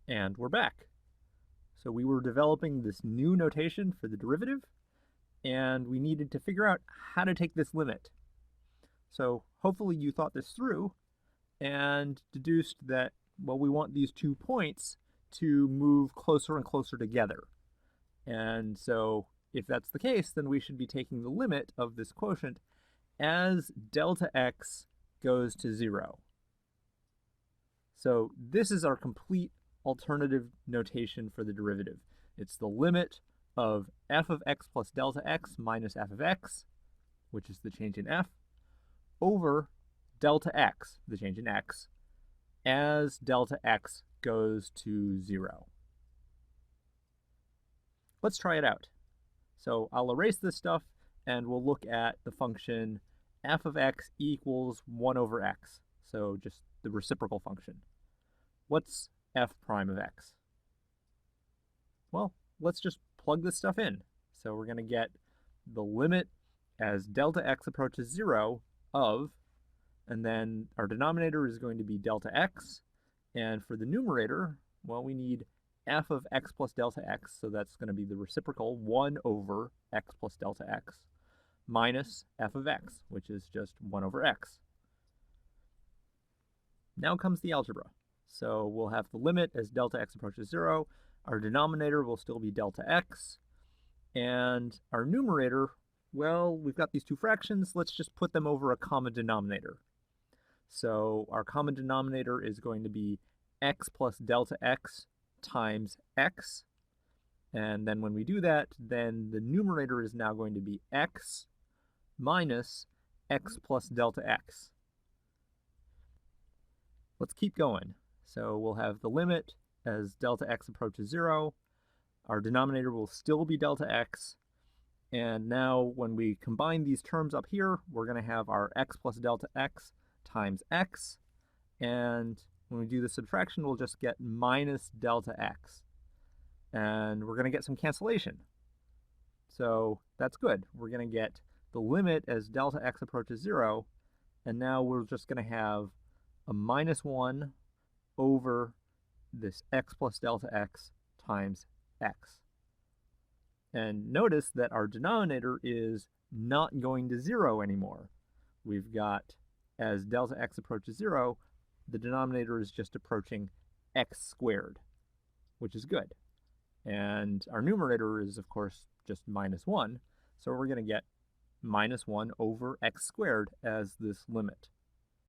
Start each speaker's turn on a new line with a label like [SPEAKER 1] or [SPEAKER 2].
[SPEAKER 1] And we're back. So we were developing this new notation for the derivative, and we needed to figure out how to take this limit. So hopefully you thought this through and deduced that, well, we want these 2 points to move closer and closer together. And so if that's the case, then we should be taking the limit of this quotient as delta x goes to 0. So this is our complete alternative notation for the derivative. It's the limit of f of x plus delta x minus f of x, which is the change in f, over delta x, the change in x, as delta x goes to 0. Let's try it out. So I'll erase this stuff, and we'll look at the function f of x equals 1 over x, so just the reciprocal function. What's f prime of x? Well, let's just plug this stuff in. So we're going to get the limit as delta x approaches 0 of, and then our denominator is going to be delta x, and for the numerator, well, we need f of x plus delta x, so that's going to be the reciprocal 1 over x plus delta x, minus f of x, which is just 1 over x. Now comes the algebra. So we'll have the limit as delta x approaches 0. Our denominator will still be delta x. And our numerator, well, we've got these two fractions. Let's just put them over a common denominator. So our common denominator is going to be x plus delta x times x. And then when we do that, then the numerator is now going to be x minus x plus delta x. Let's keep going. So we'll have the limit as delta x approaches 0. Our denominator will still be delta x. And now when we combine these terms up here, we're going to have our x plus delta x times x. And when we do the subtraction, we'll just get minus delta x. And we're going to get some cancellation. So that's good. We're going to get the limit as delta x approaches 0. And now we're just going to have a minus 1 over this x plus delta x times x. And notice that our denominator is not going to 0 anymore. We've got, as delta x approaches 0, the denominator is just approaching x squared, which is good. And our numerator is, of course, just minus 1, so we're going to get minus 1 over x squared as this limit.